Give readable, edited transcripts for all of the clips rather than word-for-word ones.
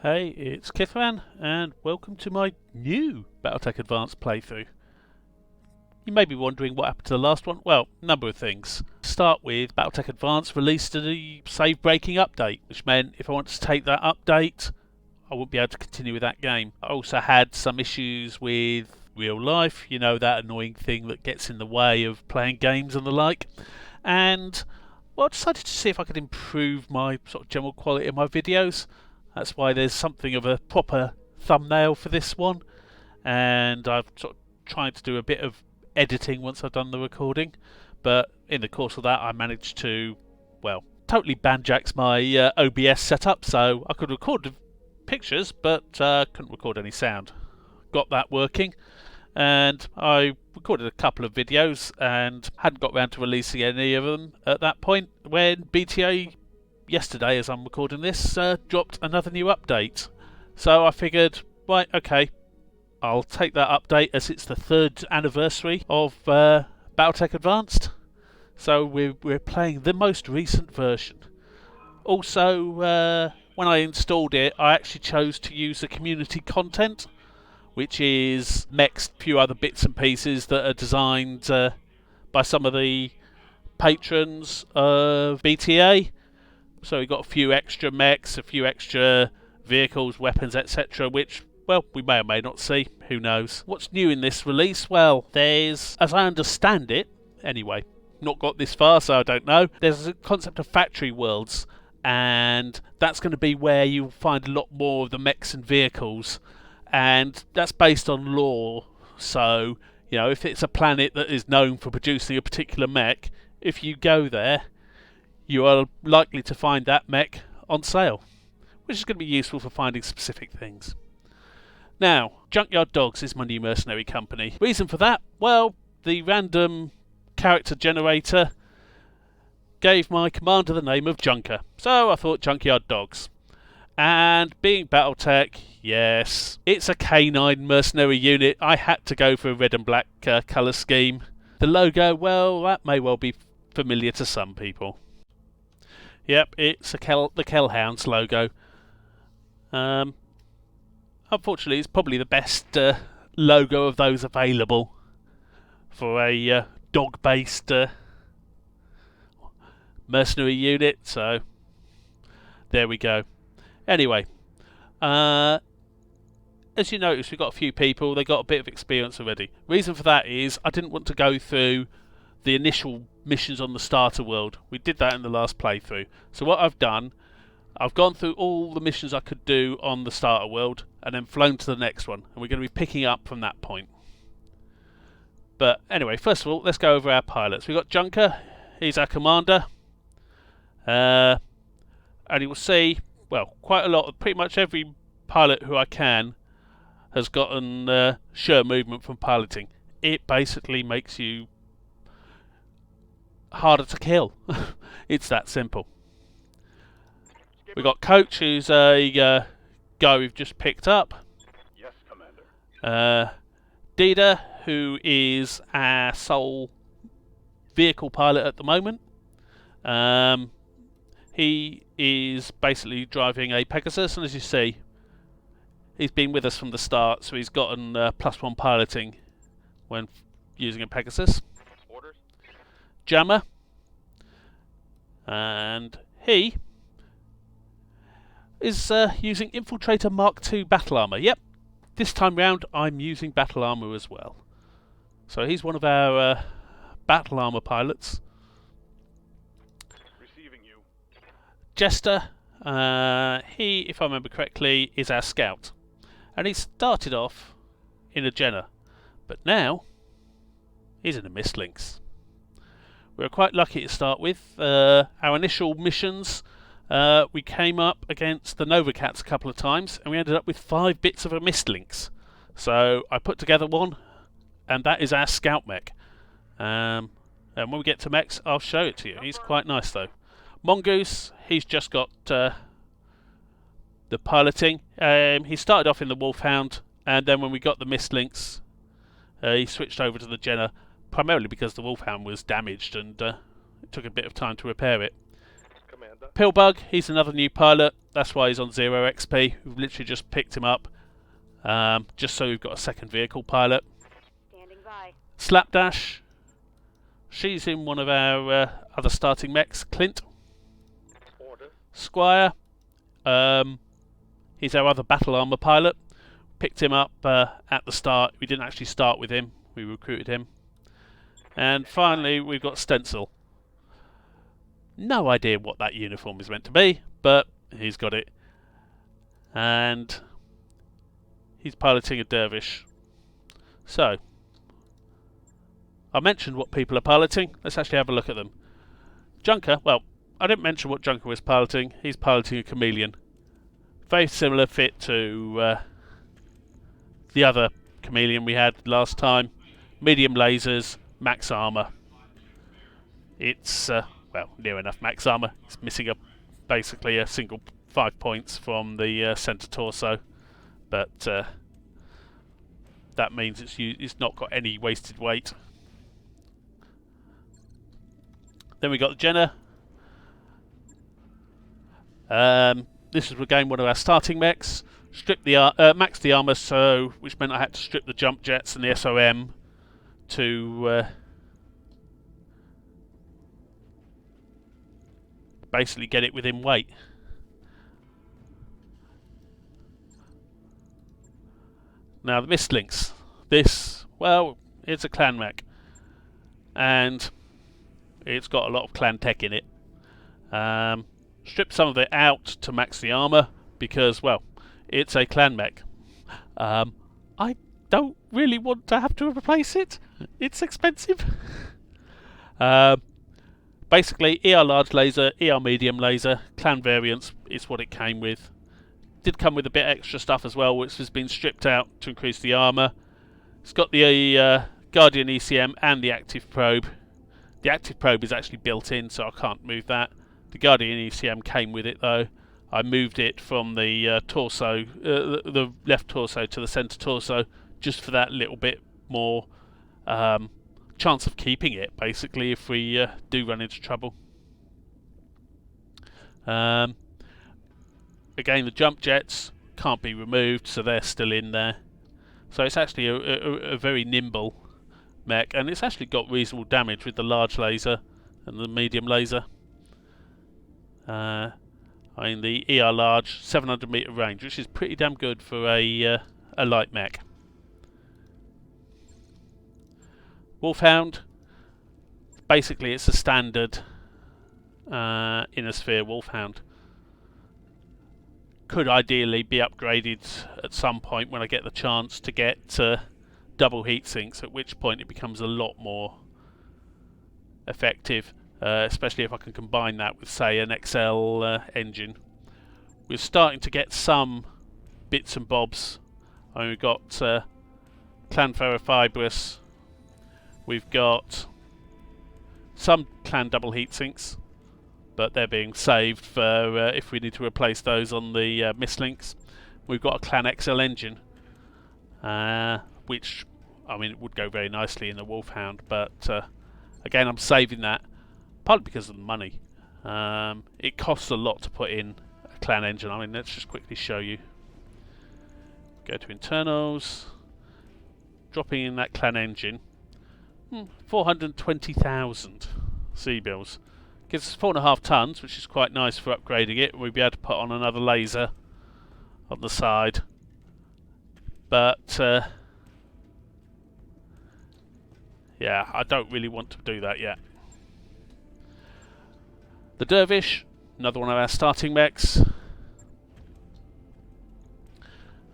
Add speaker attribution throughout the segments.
Speaker 1: Hey, it's Kithran, and welcome to my new BattleTech Advanced playthrough. You may be wondering what happened to the last one. Well, number of things. To start with, BattleTech Advanced released a save-breaking update, which meant if I wanted to take that update, I wouldn't be able to continue with that game. I also had some issues with real life, you know, that annoying thing that gets in the way of playing games and the like. And, well, I decided to see if I could improve my sort of general quality of my videos. That's why there's something of a proper thumbnail for this one, and I've sort of tried to do a bit of editing once I've done the recording, but in the course of that I managed to, well, totally banjax my OBS setup, so I could record the pictures but couldn't record any sound. Got that working, and I recorded a couple of videos and hadn't got round to releasing any of them at that point when BTA yesterday, as I'm recording this, dropped another new update. So I figured, right, okay, I'll take that update as it's the 3rd anniversary of BattleTech Advanced. So we're playing the most recent version. Also, when I installed it, I actually chose to use the community content, which is mechs, a few other bits and pieces that are designed by some of the patrons of BTA. So we got a few extra mechs, a few extra vehicles, weapons, etc., which, well, we may or may not see, who knows. What's new in this release? Well, there's, as I understand it, anyway, not got this far so I don't know, there's a concept of factory worlds, and that's going to be where you'll find a lot more of the mechs and vehicles, and that's based on lore. So, you know, if it's a planet that is known for producing a particular mech, if you go there, you are likely to find that mech on sale, which is going to be useful for finding specific things. Now, Junkyard Dogs is my new mercenary company. Reason for that? Well, the random character generator gave my commander the name of Junker, so I thought Junkyard Dogs. And being BattleTech, yes, it's a canine mercenary unit. I had to go for a red and black colour scheme. The logo, well, that may well be familiar to some people. Yep, it's the Kellhounds logo. Unfortunately, it's probably the best logo of those available for a dog-based mercenary unit, so there we go. Anyway, as you notice, we've got a few people, they got a bit of experience already. Reason for that is I didn't want to go through the initial missions on the starter world. We did that in the last playthrough. So what I've done, I've gone through all the missions I could do on the starter world and then flown to the next one, and we're going to be picking up from that point. But anyway, first of all, let's go over our pilots. We've got Junker, he's our commander, and you will see, well, quite a lot of, pretty much every pilot who I can has gotten sure movement from piloting. It basically makes you harder to kill. It's that simple. We got Coach, who's a guy we've just picked up.
Speaker 2: Yes, Commander.
Speaker 1: Dida, who is our sole vehicle pilot at the moment. He is basically driving a Pegasus, and as you see, he's been with us from the start, so he's gotten +1 piloting when using a Pegasus.
Speaker 2: Orders.
Speaker 1: Jammer, and he is using Infiltrator Mark II battle armor. Yep, this time round I'm using battle armor as well. So he's one of our battle armor pilots.
Speaker 2: Receiving you.
Speaker 1: Jester, he, if I remember correctly, is our scout, and he started off in a Jenner, but now he's in a Mistlynx. We were quite lucky to start with. Our initial missions, we came up against the Nova Cats a couple of times, and we ended up with 5 bits of a Mistlynx. So I put together one, and that is our scout mech. And when we get to mechs, I'll show it to you. He's quite nice though. Mongoose, he's just got the piloting. He started off in the Wolfhound, and then when we got the Mistlynx, he switched over to the Jenner, primarily because the Wolfhound was damaged and it took a bit of time to repair it.
Speaker 2: Commander.
Speaker 1: Pillbug, he's another new pilot. that's why he's on 0 XP. We've literally just picked him up, just so we've got a second vehicle pilot.
Speaker 3: Standing by.
Speaker 1: Slapdash. She's in one of our other starting mechs. Clint.
Speaker 2: Order.
Speaker 1: Squire. He's our other battle armor pilot. Picked him up at the start. We didn't actually start with him. We recruited him. And finally, we've got Stencil. No idea what that uniform is meant to be, but he's got it. And he's piloting a dervish. So, I mentioned what people are piloting. Let's actually have a look at them. Junker, well, I didn't mention what Junker was piloting. He's piloting a chameleon. Very similar fit to the other chameleon we had last time. Medium lasers, max armor. It's well, near enough max armor. It's missing basically a single 5 points from the center torso, but that means it's not got any wasted weight. Then we got the Jenner. This is again one of our starting mechs. Strip the max the armor, so which meant I had to strip the jump jets and the SOM to basically get it within weight. Now the Mistlinks. This, well, it's a clan mech, and it's got a lot of clan tech in it. Strip some of it out to max the armor because, well, it's a clan mech. I don't really want to have to replace it. It's expensive. Basically, ER large laser, ER medium laser, clan variants is what it came with. Did come with a bit extra stuff as well, which has been stripped out to increase the armor. It's got the Guardian ECM and the active probe. The active probe is actually built in, so I can't move that. The Guardian ECM came with it though. I moved it from the torso, the left torso to the center torso, just for that little bit more chance of keeping it, basically, if we do run into trouble. Again, the jump jets can't be removed, so they're still in there. So it's actually a very nimble mech, and it's actually got reasonable damage with the large laser and the medium laser. I mean, the ER large 700 meter range, which is pretty damn good for a light mech. Wolfhound, basically it's a standard inner sphere Wolfhound. Could ideally be upgraded at some point when I get the chance to get double heat sinks, at which point it becomes a lot more effective, especially if I can combine that with, say, an XL engine. We're starting to get some bits and bobs. I mean, we've got clan ferrofibrous. We've got some clan double heat sinks, but they're being saved for if we need to replace those on the Mistlinks. We've got a clan XL engine, which, I mean, it would go very nicely in the Wolfhound, but again, I'm saving that, partly because of the money. It costs a lot to put in a clan engine. I mean, let's just quickly show you. Go to internals, dropping in that clan engine. 420,000 C-bills. Gives us 4.5 tons, which is quite nice for upgrading it. We'll be able to put on another laser on the side. But, yeah, I don't really want to do that yet. The Dervish, another one of our starting mechs.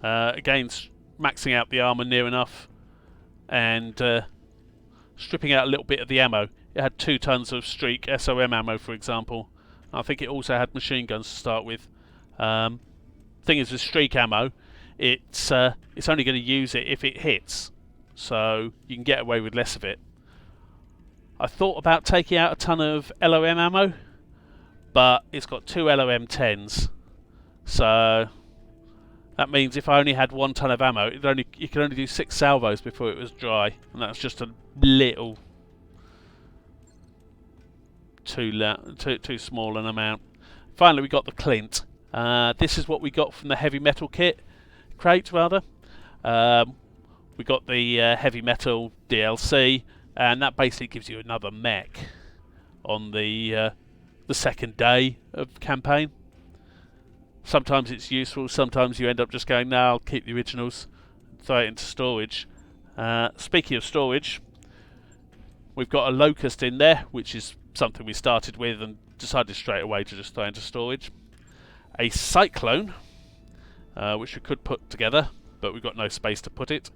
Speaker 1: Again, maxing out the armour near enough, and stripping out a little bit of the ammo. It had 2 tons of streak SOM ammo, for example. I think it also had machine guns to start with. Thing is, with streak ammo, it's only going to use it if it hits, so you can get away with less of it. I thought about taking out a ton of LOM ammo, but it's got 2 LOM 10s, so that means if I only had 1 ton of ammo, you could only do 6 salvos before it was dry, and that's just a little too small an amount. Finally, we got the Clint. This is what we got from the heavy metal crate rather. We got the heavy metal DLC, and that basically gives you another mech on the second day of campaign. Sometimes it's useful, sometimes you end up just going, no, I'll keep the originals, throw it into storage. Speaking of storage, we've got a Locust in there, which is something we started with and decided straight away to just throw into storage. A Cyclone, which we could put together, but we've got no space to put it.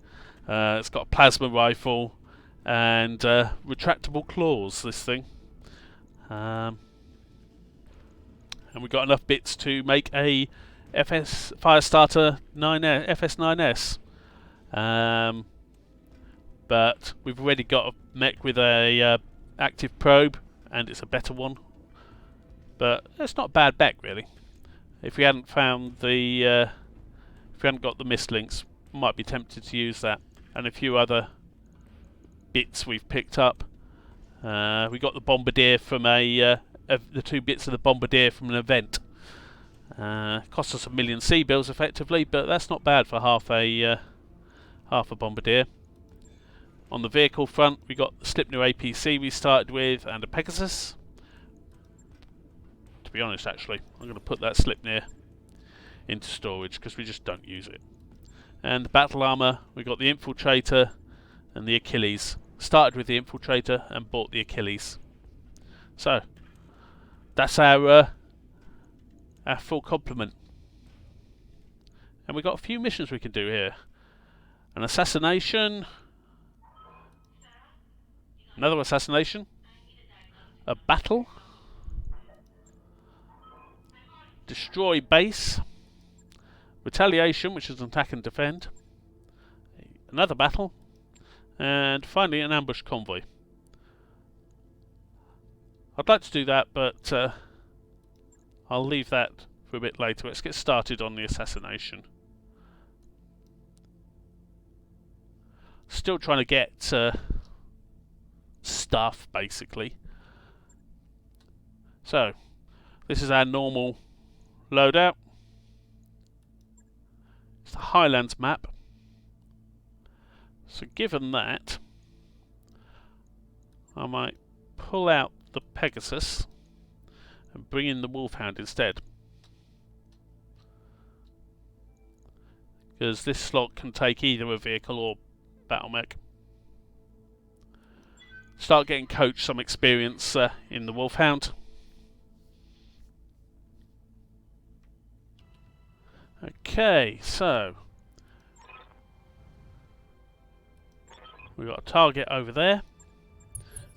Speaker 1: It's got a plasma rifle and retractable claws, this thing. And we've got enough bits to make a Firestarter FS9S. But we've already got a mech with a active probe, and it's a better one. But it's not a bad mech, really. If we hadn't found the, if we hadn't got the mist links, might be tempted to use that, and a few other bits we've picked up. We got the bombardier from the 2 bits of the bombardier from an event. Cost us 1 million C bills effectively, but that's not bad for half a bombardier. On the vehicle front, we got the Slipner APC we started with, and a Pegasus. To be honest, actually, I'm going to put that Slipner into storage because we just don't use it. And the battle armour, we got the Infiltrator and the Achilles. Started with the Infiltrator and bought the Achilles. So that's our full complement. And we've got a few missions we can do here. An assassination. Another assassination. A battle. Destroy base. Retaliation, which is an attack and defend. Another battle. And finally an ambush convoy. I'd like to do that, but I'll leave that for a bit later. Let's get started on the assassination. Still trying to get stuff, basically. So, this is our normal loadout. It's the Highlands map. So given that, I might pull out the Pegasus and bring in the Wolfhound instead. Because this slot can take either a vehicle or battle mech. Start getting coached some experience in the Wolfhound. Okay, so we've got a target over there,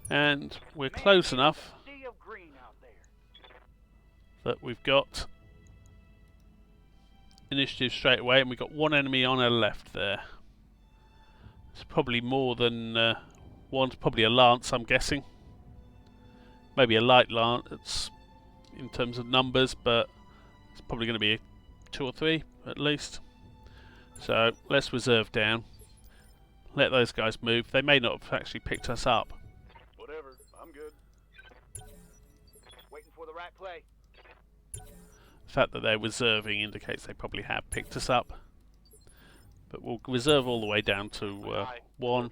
Speaker 1: and we're close enough that we've got initiative straight away, and we've got one enemy on our left there. It's probably more than one's probably a lance, I'm guessing. Maybe a light lance in terms of numbers, but it's probably going to be 2 or 3 at least. So let's reserve down. Let those guys move. They may not have actually picked us up.
Speaker 2: Whatever, I'm good. Waiting for the right play.
Speaker 1: The fact that they're reserving indicates they probably have picked us up. But we'll reserve all the way down to 1.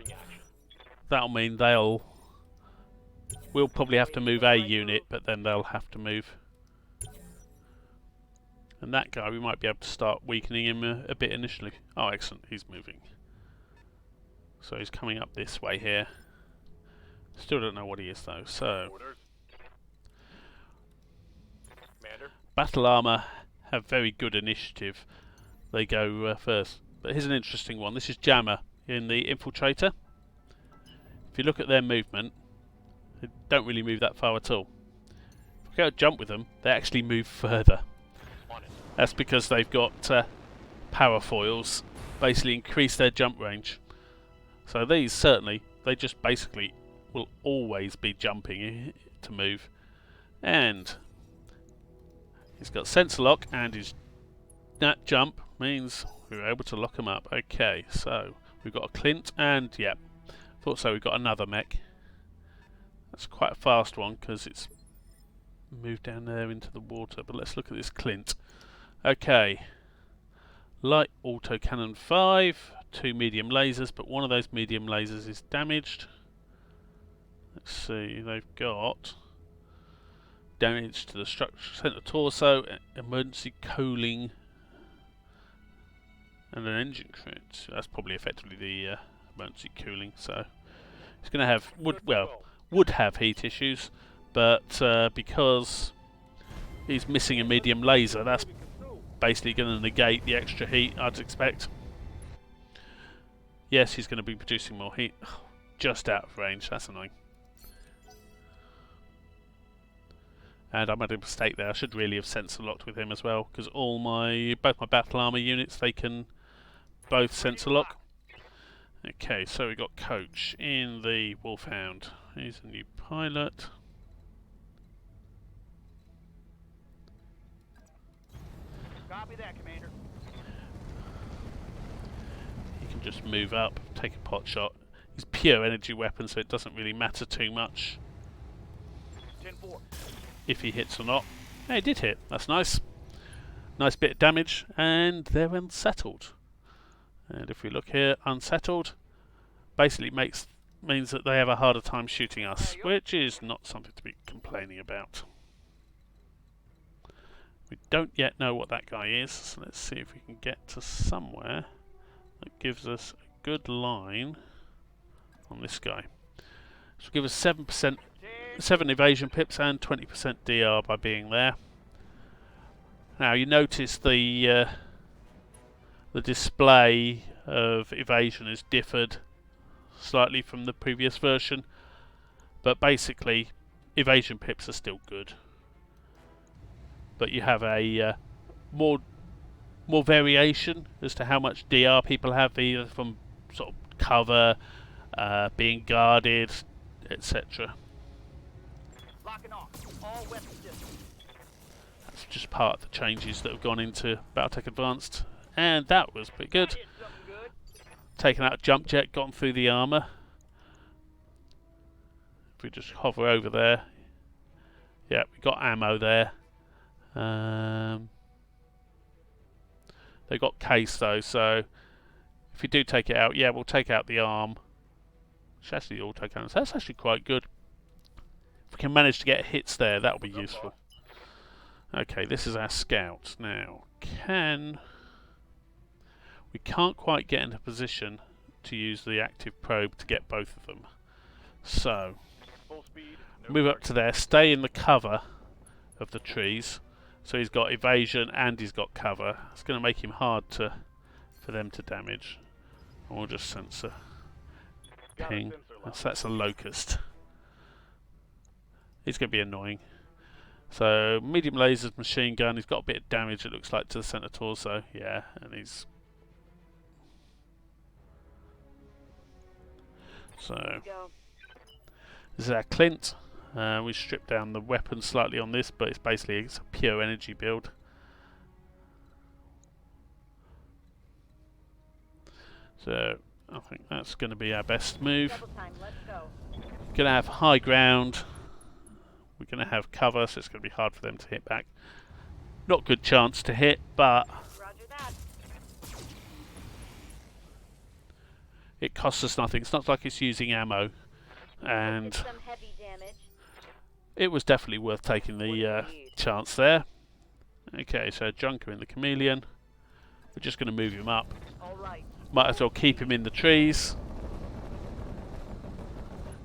Speaker 1: That'll mean we'll probably have to move a unit, but then they'll have to move. And that guy, we might be able to start weakening him a bit initially. Oh, excellent, he's moving. So he's coming up this way here. Still don't know what he is though. So, battle armor have very good initiative. They go first. But here's an interesting one. This is Jammer in the Infiltrator. If you look at their movement, they don't really move that far at all. If we go jump with them, they actually move further. That's because they've got power foils, basically increase their jump range. So these certainly, they just basically will always be jumping to move. And he's got sensor lock, and his that jump means we were able to lock him up. Okay, so we've got a Clint, and yeah, thought so. We've got another mech. That's quite a fast one because it's moved down there into the water. But let's look at this Clint. Okay. Light autocannon 5, 2 medium lasers, but one of those medium lasers is damaged. Let's see, they've got damage to the structure, center torso, emergency cooling, and an engine crit. That's probably effectively the emergency cooling. So he's going to have would have heat issues, but because he's missing a medium laser, that's basically going to negate the extra heat I'd expect. Yes, he's going to be producing more heat. Just out of range, that's annoying. And I made a mistake there. I should really have sensor locked with him as well, because both my battle armor units, they can both sensor lock. Okay, so we got Coach in the Wolfhound. He's a new pilot.
Speaker 2: Copy that, Commander.
Speaker 1: He can just move up, take a pot shot. He's pure energy weapon, so it doesn't really matter too much
Speaker 2: 10-4.
Speaker 1: if he hits or not. Yeah, he did hit. That's nice. Nice bit of damage, and they're unsettled. And if we look here, unsettled basically means that they have a harder time shooting us, which is not something to be complaining about. We don't yet know what that guy is, so let's see if we can get to somewhere that gives us a good line on this guy. So give us 7 evasion pips and 20% DR by being there. Now you notice the display of evasion has differed slightly from the previous version, but basically evasion pips are still good. But you have a more variation as to how much DR people have, either from sort of cover, being guarded, etc.
Speaker 2: Locking off. All weapons systems.
Speaker 1: That's just part of the changes that have gone into BattleTech Advanced, and that was pretty good.
Speaker 2: Hit something good.
Speaker 1: Taken out a jump jet, gone through the armour. If we just hover over there, yeah, we got ammo there. They got case though, so if we do take it out, yeah, we'll take out the arm. It's actually the autocannon, so that's actually quite good. If we can manage to get hits there, that'll be useful. Okay, this is our scout. Now, we can't quite get into position to use the active probe to get both of them. So,
Speaker 2: Full speed. No
Speaker 1: move up to there, stay in the cover of the trees. So he's got evasion and he's got cover. It's going to make him hard for them to damage. And we'll just sensor ping. That's a locust. He's going to be annoying. So medium lasers, machine gun. He's got a bit of damage, it looks like, to the center torso. Yeah, and he's... So this is our Clint. We stripped down the weapon slightly on this, but it's a pure energy build. So I think that's going to be our best move. Going to have high ground. We're going to have cover, so it's going to be hard for them to hit back. Not good chance to hit, but it costs us nothing. It's not like it's using ammo, and it was definitely worth taking the chance there. Okay, so Junker in the Chameleon. We're just going to move him up. Might as well keep him in the trees.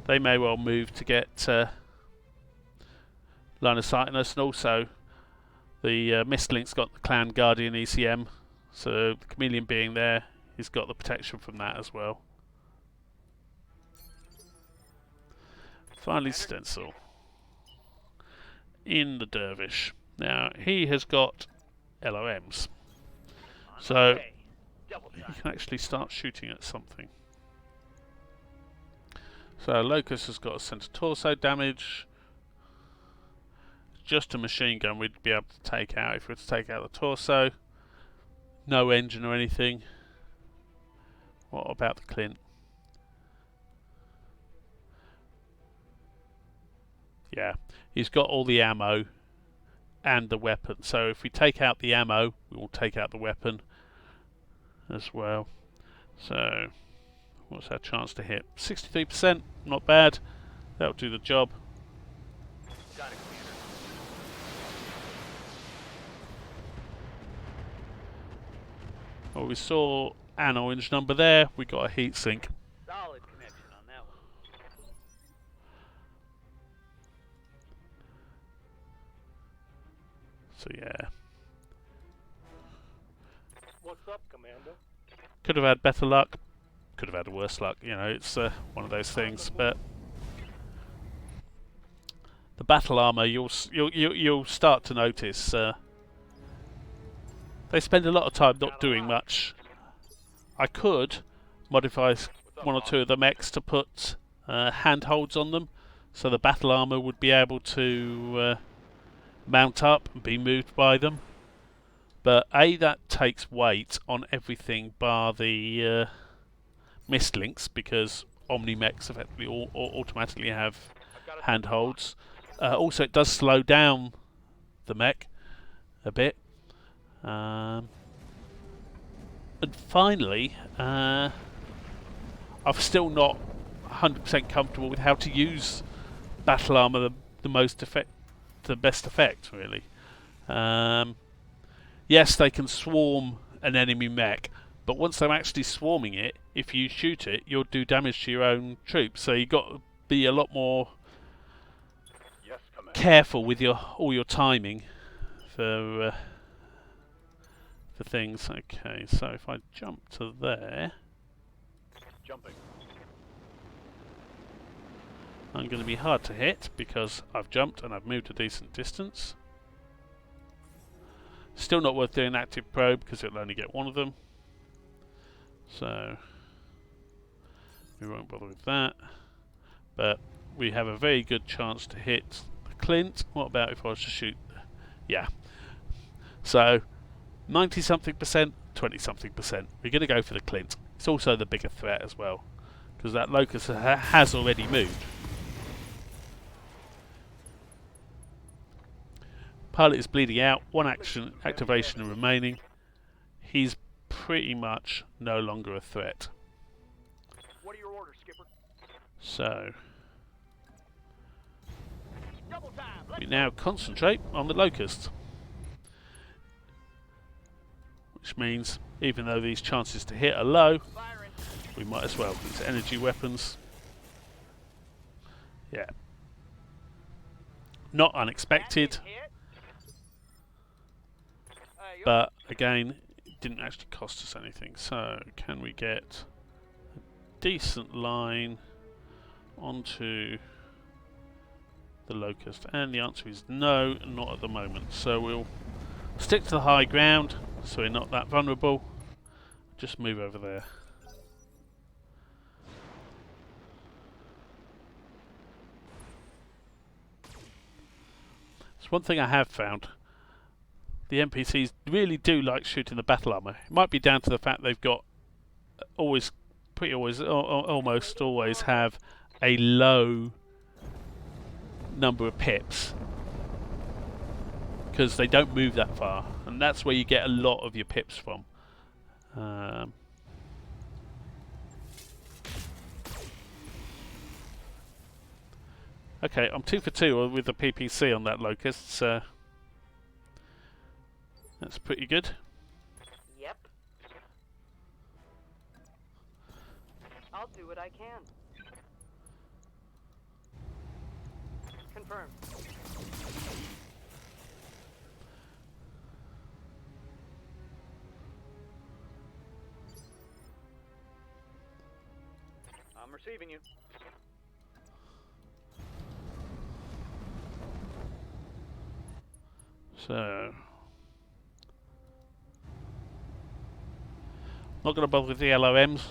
Speaker 1: They may well move to get line of sight on us, and also the Mistlink's got the Clan Guardian ECM, so the Chameleon being there, he's got the protection from that as well. Finally, Stencil in the Dervish. Now he has got LOMs, so he can actually start shooting at something. So Locust has got a center torso damage. Just a machine gun we'd be able to take out if we were to take out the torso. No engine or anything. What about the Clint? Yeah, he's got all the ammo and the weapon. So if we take out the ammo, we will take out the weapon as well. So what's our chance to hit? 63%, not bad. That'll do the job.
Speaker 2: Got it, Commander.
Speaker 1: Well, we saw an orange number there. We got a heat sink.
Speaker 2: Solid connection on that one.
Speaker 1: So yeah,
Speaker 2: What's up, Commander?
Speaker 1: could have had better luck. Could have had worse luck. You know, it's one of those things. But the battle armor, you'll start to notice. They spend a lot of time not doing much. I could modify one or two of the mechs to put handholds on them, so the battle armor would be able to mount up and be moved by them. But A, that takes weight on everything bar the mist links, because Omni mechs effectively automatically have handholds. Also, it does slow down the mech a bit. And finally, I'm still not 100% comfortable with how to use battle armor the best effect, really. Yes, they can swarm an enemy mech, but once they're actually swarming it, if you shoot it, you'll do damage to your own troops. So you've got to be a lot more careful with all your timing for things. Okay, so if I jump to there,
Speaker 2: Jumping.
Speaker 1: I'm going to be hard to hit because I've jumped and I've moved a decent distance. Still not worth doing active probe because it'll only get one of them. So we won't bother with that. But we have a very good chance to hit the Clint. What about if I was to shoot? Yeah. So 90-something%, 20-something%. We're going to go for the Clint. It's also the bigger threat as well, because that Locust has already moved. Pilot is bleeding out. One activation remaining. He's pretty much no longer a threat.
Speaker 2: What are your orders, Skipper?
Speaker 1: So
Speaker 2: Double time.
Speaker 1: we now concentrate on the Locust. Which means, even though these chances to hit are low,
Speaker 2: Firing.
Speaker 1: we might as well. It's energy weapons. Yeah. Not unexpected,
Speaker 2: Hit.
Speaker 1: but again, it didn't actually cost us anything. So, can we get a decent line onto the Locust? And the answer is no, not at the moment. So we'll stick to the high ground, so we're not that vulnerable. Just move over there. It's one thing I have found. The NPCs really do like shooting the battle armor. It might be down to the fact they've got almost always have a low number of pips, because they don't move that far, and that's where you get a lot of your pips from. Okay, I'm 2 for 2 with the PPC on that Locust, so that's pretty good.
Speaker 3: Yep. I'll do what I can. Confirmed.
Speaker 2: I'm receiving you.
Speaker 1: So not going to bother with the LOMs.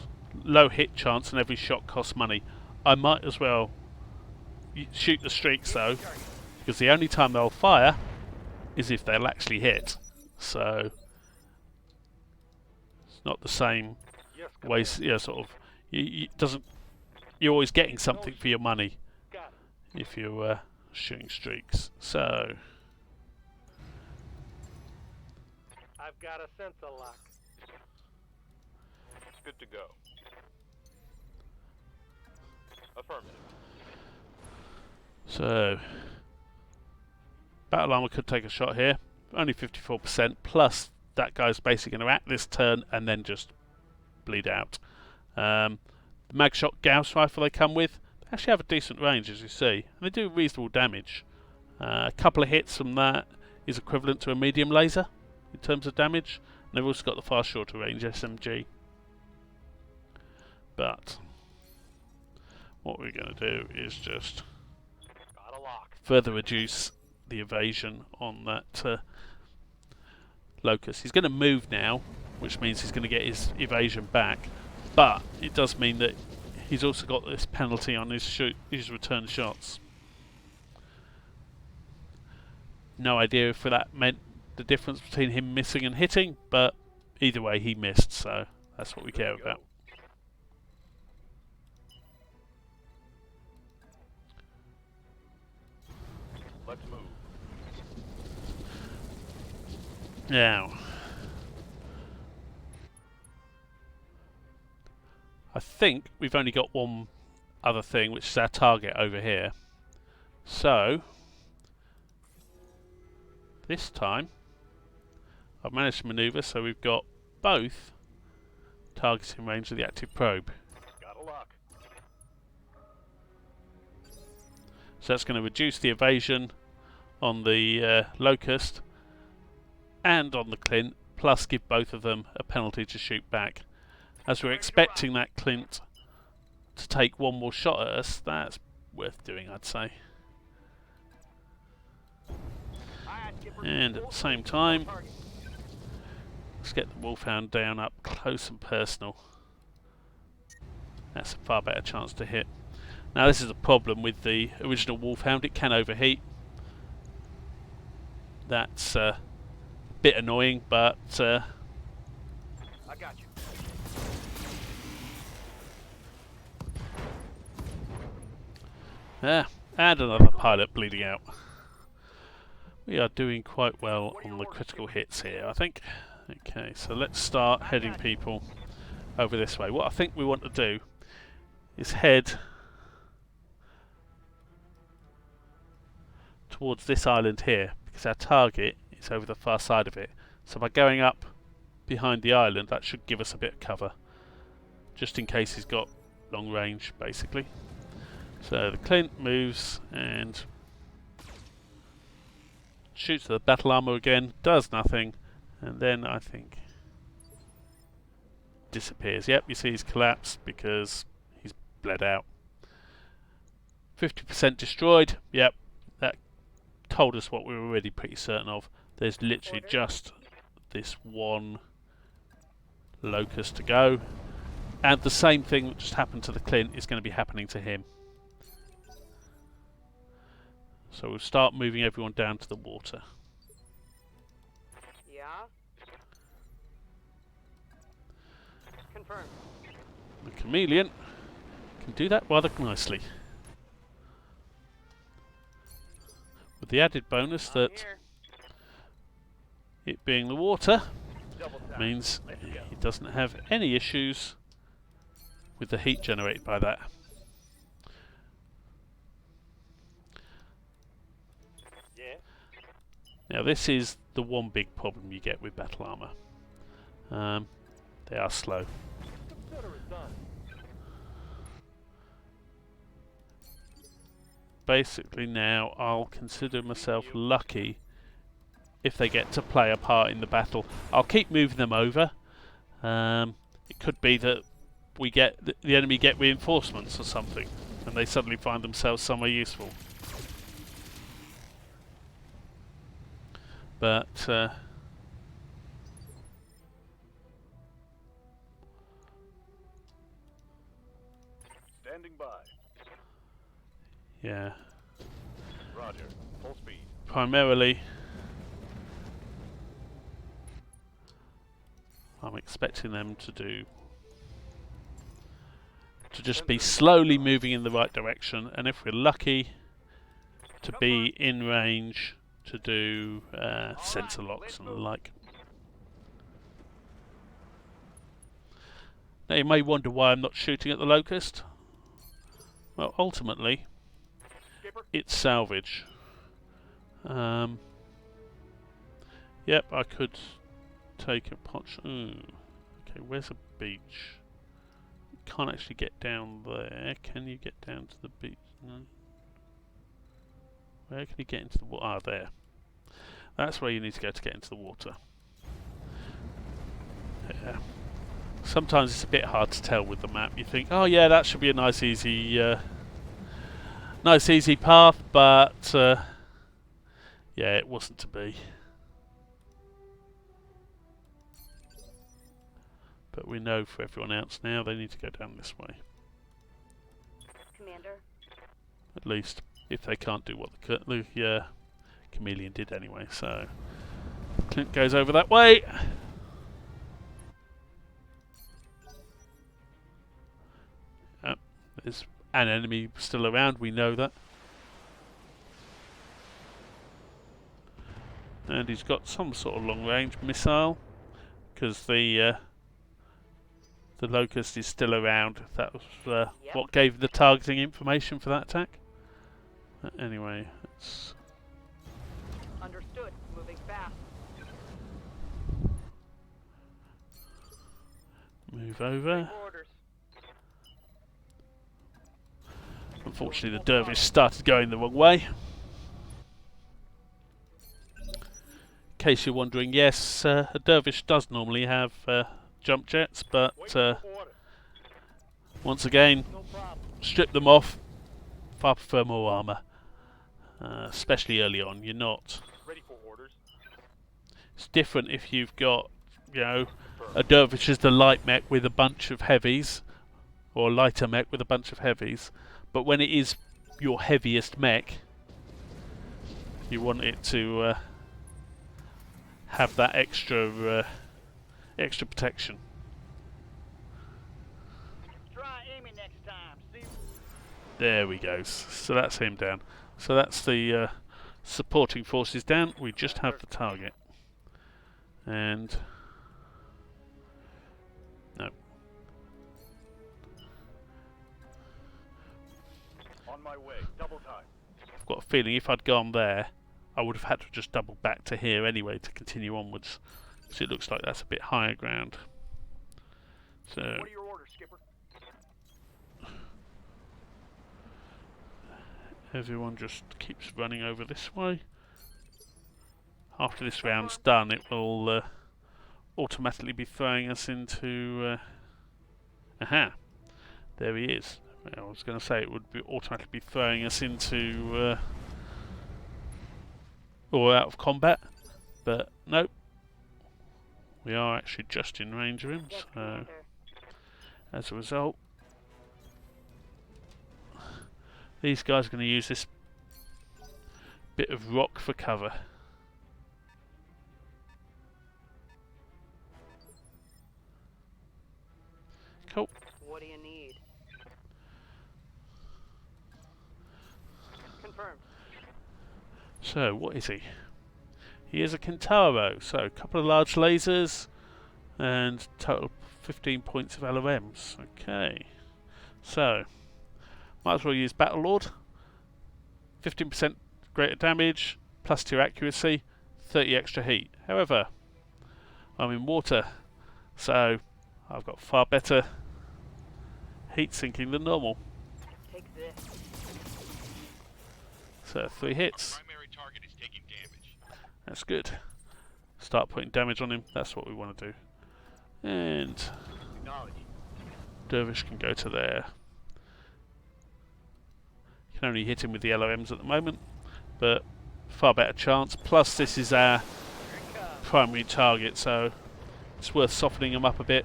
Speaker 1: Low hit chance and every shot costs money. I might as well shoot the streaks though, because the only time they'll fire is if they'll actually hit. So it's not the same way. Yeah, sort of. You're always getting something for your money if you're shooting streaks. So
Speaker 4: I've got a sensor lock.
Speaker 5: Good to go. Affirmative.
Speaker 1: So, battle armor could take a shot here. Only 54%, plus that guy's basically going to act this turn and then just bleed out. The mag shot Gauss rifle they come with, they actually have a decent range, as you see, and they do reasonable damage. A couple of hits from that is equivalent to a medium laser in terms of damage, and they've also got the far shorter range SMG. But what we're going to do is just
Speaker 5: Got a lock.
Speaker 1: further reduce the evasion on that Locust. He's going to move now, which means he's going to get his evasion back, but it does mean that he's also got this penalty on his return shots. No idea if that meant the difference between him missing and hitting, but either way he missed, so that's what we care about.
Speaker 5: Let's move.
Speaker 1: Now, I think we've only got one other thing, which is our target over here. So, this time, I've managed to manoeuvre so we've got both targets in range of the active probe.
Speaker 5: Got a lock.
Speaker 1: So that's going to reduce the evasion on the Locust and on the Clint, plus give both of them a penalty to shoot back. As we're expecting that Clint to take one more shot at us, that's worth doing, I'd say. And at the same time, let's get the Wolfhound down up close and personal. That's a far better chance to hit. Now this is a problem with the original Wolfhound, it can overheat. That's a bit annoying, but
Speaker 2: I got you.
Speaker 1: and another pilot bleeding out. We are doing quite well on the critical hits here, I think. Okay, so let's start heading people over this way. What I think we want to do is head towards this island here, because our target is over the far side of it. So by going up behind the island, that should give us a bit of cover, just in case he's got long range, basically. So the Clint moves and shoots the battle armor again, does nothing, and then I think disappears. Yep, you see he's collapsed because he's bled out. 50% destroyed. Yep, that told us what we were already pretty certain of. There's literally just this one Locust to go, and the same thing that just happened to the Clint is going to be happening to him. So we'll start moving everyone down to the water.
Speaker 3: Yeah? Confirmed.
Speaker 1: The Chameleon can do that rather nicely, with the added bonus that it being the water means it doesn't have any issues with the heat generated by that. Now this is the one big problem you get with battle armor. They are slow. Basically now I'll consider myself lucky if they get to play a part in the battle. I'll keep moving them over. It could be that we get the enemy get reinforcements or something, and they suddenly find themselves somewhere useful. But
Speaker 5: Standing by.
Speaker 1: yeah,
Speaker 5: Roger. Full speed.
Speaker 1: primarily I'm expecting them to just be slowly moving in the right direction, and if we're lucky to be in range to do sensor locks and the like. Now you may wonder why I'm not shooting at the locust. Well, ultimately,
Speaker 2: Skipper.
Speaker 1: it's salvage. Yep, I could take a punch. Ooh. Okay, where's a beach? You can't actually get down there. Can you get down to the beach? No. Where can you get into the water? Ah, there. That's where you need to go to get into the water. Yeah. Sometimes it's a bit hard to tell with the map. You think, oh yeah, that should be a nice easy path, but yeah, it wasn't to be. But we know for everyone else now they need to go down this way.
Speaker 3: Commander.
Speaker 1: At least if they can't do what the chameleon did anyway. So Clint goes over that way. There's an enemy still around, we know that. And he's got some sort of long-range missile, because the locust is still around. That was
Speaker 3: Yep.
Speaker 1: what gave the targeting information for that attack. Anyway, let's
Speaker 2: Understood. Moving fast.
Speaker 1: move over.
Speaker 2: Orders.
Speaker 1: Unfortunately, the dervish started going the wrong way. In case you're wondering, yes, a dervish does normally have jump jets, but once again,
Speaker 2: No problem.
Speaker 1: strip them off. Far prefer more armour, especially early on. You're not.
Speaker 5: Ready for orders.
Speaker 1: It's different if you've got, you know, a dervish is the light mech with a bunch of heavies, or a lighter mech with a bunch of heavies. But when it is your heaviest mech, you want it to have that extra protection.
Speaker 2: Try aiming next time. See.
Speaker 1: There we go. So that's him down. So that's the supporting forces down. We just have the target. And no.
Speaker 5: On my way. Double time.
Speaker 1: I've got a feeling if I'd gone there, I would have had to just double back to here anyway to continue onwards. So it looks like that's a bit higher ground. So
Speaker 2: What are your orders, Skipper?
Speaker 1: everyone just keeps running over this way. After this round's done, it will automatically be throwing us into... aha! There he is. I was going to say it would be automatically be throwing us into... or out of combat, but nope. We are actually just in range of him,
Speaker 3: Yes,
Speaker 1: so
Speaker 3: Commander.
Speaker 1: as a result, these guys are going to use this bit of rock for cover. Cool.
Speaker 3: What do you need? Confirmed.
Speaker 1: So, what is he? He is a Kintaro, so a couple of large lasers and total 15 points of LOMs. Okay, so might as well use Battle Lord. 15% greater damage, plus 2 accuracy, 30 extra heat. However, I'm in water, so I've got far better heat sinking than normal.
Speaker 3: Take this.
Speaker 1: So 3 hits.
Speaker 5: Primary target is taking damage.
Speaker 1: That's good. Start putting damage on him. That's what we want to do. And
Speaker 5: Acknowledge.
Speaker 1: Dervish can go to there. You can only hit him with the LOMs at the moment, but far better chance. Plus, this is our primary target, so it's worth softening him up a bit.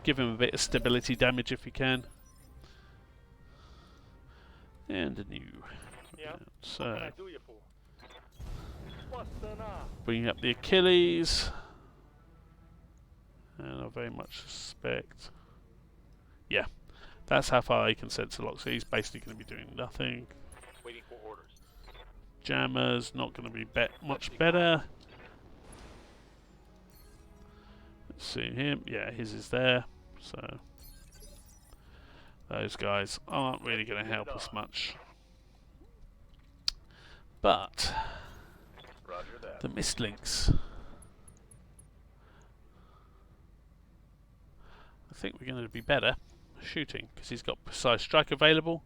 Speaker 1: Give him a bit of stability damage if you can. And a new.
Speaker 2: Yeah.
Speaker 1: So,
Speaker 2: What can I do you for? What's the now?
Speaker 1: bringing up the Achilles. And I very much suspect... yeah, that's how far he can sensor lock, so he's basically going to be doing nothing.
Speaker 5: Waiting for orders.
Speaker 1: Jammer's not going to be much better. Let's see him. Yeah, his is there. So those guys aren't really going to help us much. But
Speaker 5: Roger that.
Speaker 1: the mist links, I think we're going to be better shooting because he's got precise strike available.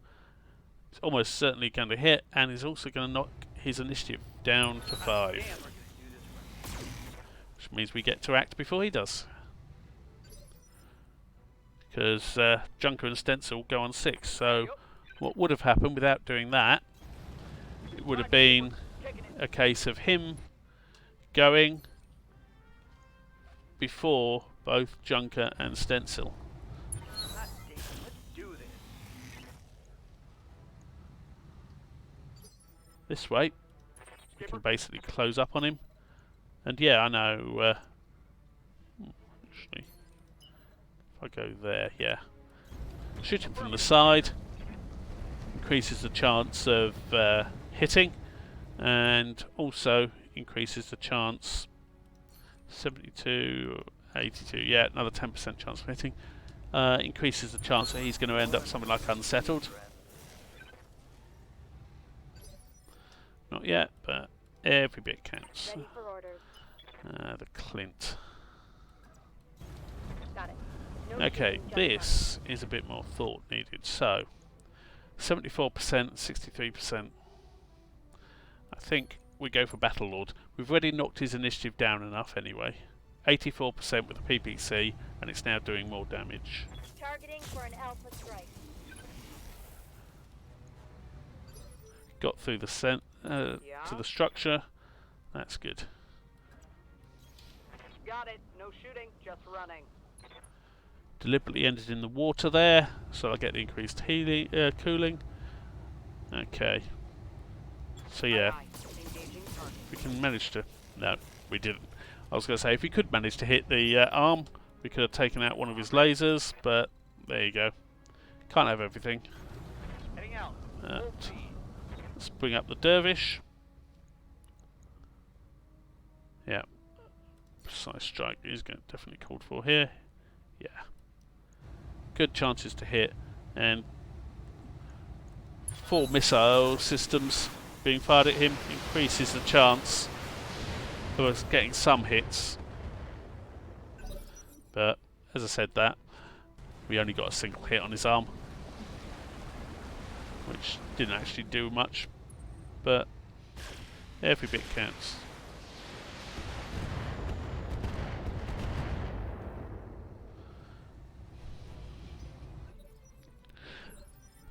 Speaker 1: He's almost certainly going to hit, and he's also going to knock his initiative down to 5, which means we get to act before he does. Because Junker and Stencil go on 6, so what would have happened without doing that, it would have been a case of him going before both Junker and Stencil.
Speaker 2: Let's do this.
Speaker 1: This way, we can basically close up on him. And yeah, I know, actually, if I go there, yeah. Shoot him from the side, increases the chance of hitting, and also increases the chance, 72, 82, yeah, another 10% chance of hitting. Increases the chance that he's going to end up something like unsettled. Not yet, but every bit counts.
Speaker 3: Ready for orders.
Speaker 1: The Clint.
Speaker 3: Got it. No
Speaker 1: Okay,
Speaker 3: shooting, just
Speaker 1: this is a bit more thought needed. So, 74%, 63%. I think we go for Battle Lord. We've already knocked his initiative down enough anyway. 84% with the PPC, and it's now doing more damage.
Speaker 3: running. Targeting for an alpha strike.
Speaker 1: Got through the to the structure. That's good.
Speaker 2: Got it. No shooting, just running.
Speaker 1: Deliberately ended in the water there, so I get the increased healing, cooling. Okay. So yeah,
Speaker 2: Aye, aye. Engaging target.
Speaker 1: we can manage to. No, we didn't. I was going to say if we could manage to hit the arm, we could have taken out one of his lasers, but there you go. Can't have everything.
Speaker 2: Heading out.
Speaker 1: Uh,
Speaker 2: Full speed.
Speaker 1: Let's bring up the dervish. Yeah. Precise strike is definitely called for here. Yeah. Good chances to hit, and 4 missile systems being fired at him increases the chance of us getting some hits. But as I said, that we only got a single hit on his arm, which didn't actually do much, but every bit counts.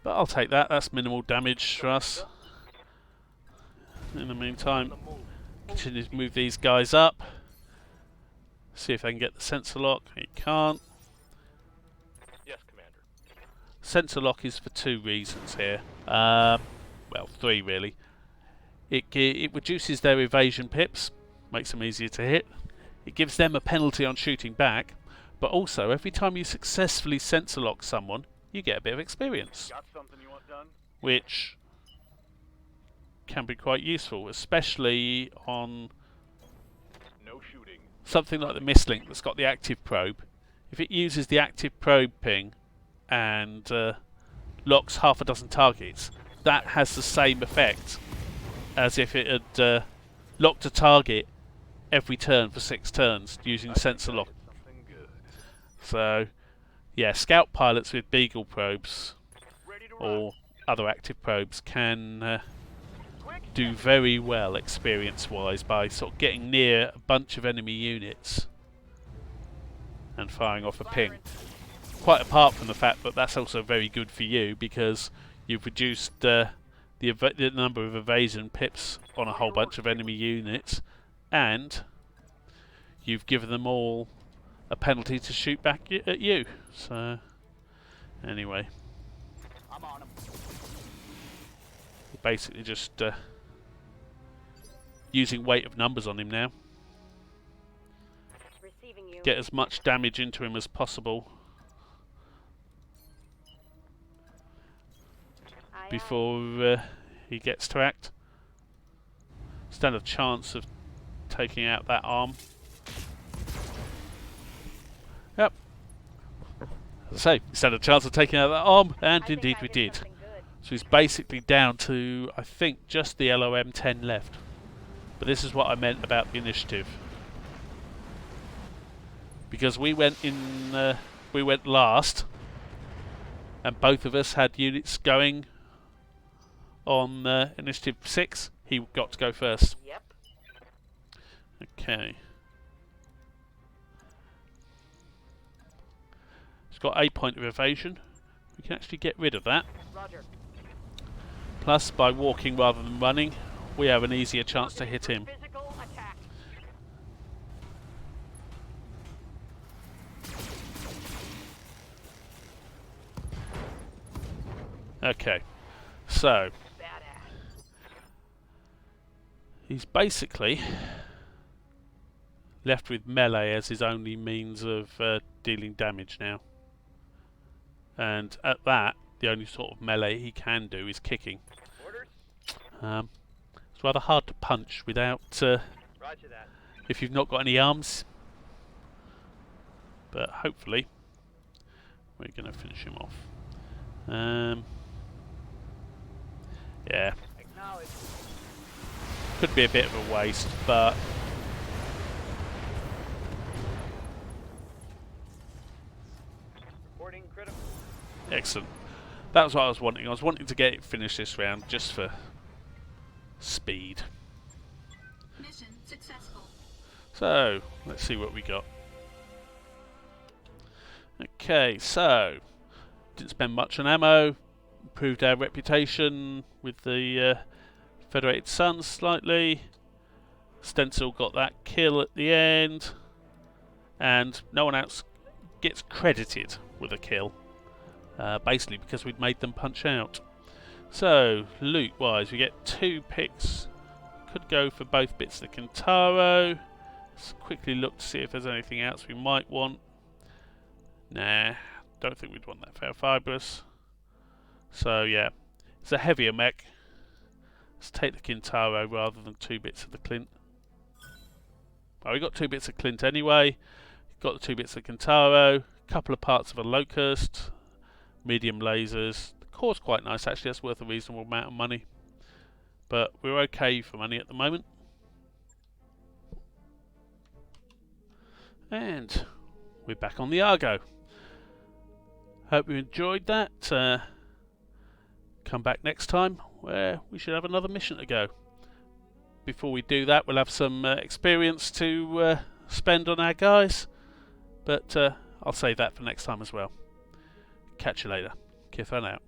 Speaker 1: But I'll take that, that's minimal damage for us. In the meantime, continue to move these guys up. See if they can get the sensor lock. He can't.
Speaker 5: Yes, Commander.
Speaker 1: Sensor lock is for 2 reasons here. Well, 3 really. It reduces their evasion pips, makes them easier to hit. It gives them a penalty on shooting back, but also every time you successfully sensor lock someone, you get a bit of experience,
Speaker 5: Got something you want done?
Speaker 1: which can be quite useful, especially on
Speaker 5: No shooting.
Speaker 1: something like the Mistlink that's got the active probe. If it uses the active probe ping and locks half a dozen targets, that has the same effect as if it had locked a target every turn for 6 turns using sensor lock.
Speaker 5: Something good.
Speaker 1: So, yeah, scout pilots with Beagle probes
Speaker 2: Ready to run.
Speaker 1: or other active probes can
Speaker 2: Quick
Speaker 1: do very well experience-wise by sort of getting near a bunch of enemy units and firing off a ping.
Speaker 2: firing.
Speaker 1: Quite apart from the fact that that's also very good for you because you've reduced the number of evasion pips on a whole bunch of enemy units, and you've given them all a penalty to shoot back at you. So, anyway,
Speaker 2: I'm on him.
Speaker 1: we're basically just using weight of numbers on him now.
Speaker 3: Receiving you.
Speaker 1: Get as much damage into him as possible
Speaker 3: Aye,
Speaker 1: before he gets to act. Stand a chance of taking out that arm. Yep. As I say, we stand a chance of taking out that arm, and
Speaker 3: I think
Speaker 1: indeed
Speaker 3: I
Speaker 1: we
Speaker 3: did
Speaker 1: did.
Speaker 3: something good.
Speaker 1: So he's basically down to, I think, just the LOM 10 left. But this is what I meant about the initiative. Because we went last, and both of us had units going on initiative 6. He got to go first.
Speaker 2: Yep.
Speaker 1: Okay. He's got a point of evasion. We can actually get rid of that.
Speaker 2: Roger.
Speaker 1: Plus, by walking rather than running, we have an easier chance to hit him.
Speaker 2: Physical attack.
Speaker 1: Okay. So,
Speaker 2: Badass.
Speaker 1: he's basically left with melee as his only means of dealing damage now. And at that, the only sort of melee he can do is kicking.
Speaker 2: Orders.
Speaker 1: It's rather hard to punch without,
Speaker 2: Roger that.
Speaker 1: if you've not got any arms. But hopefully, we're going to finish him off. Yeah,
Speaker 2: Acknowledge.
Speaker 1: could be a bit of a waste, but
Speaker 2: Reporting critical.
Speaker 1: excellent. That was what I was wanting. I was wanting to get it finished this round just for speed.
Speaker 4: Mission successful.
Speaker 1: So, let's see what we got. Okay, so didn't spend much on ammo. Improved our reputation with the Federated Suns slightly. Stencil got that kill at the end, and no one else gets credited with a kill. Basically because we'd made them punch out. So, loot wise, we get 2 picks. Could go for both bits of the Kintaro. Let's quickly look to see if there's anything else we might want. Nah, don't think we'd want that ferrofibrous. So yeah, it's a heavier mech. Let's take the Kintaro rather than 2 bits of the Clint. Well, we got 2 bits of Clint anyway. Got the 2 bits of Kintaro, a couple of parts of a Locust, medium lasers. The core's quite nice actually, that's worth a reasonable amount of money. But we're okay for money at the moment. And we're back on the Argo. Hope you enjoyed that. Come back next time where we should have another mission to go. Before we do that, we'll have some experience to spend on our guys. But I'll save that for next time as well. Catch you later. Kithon out.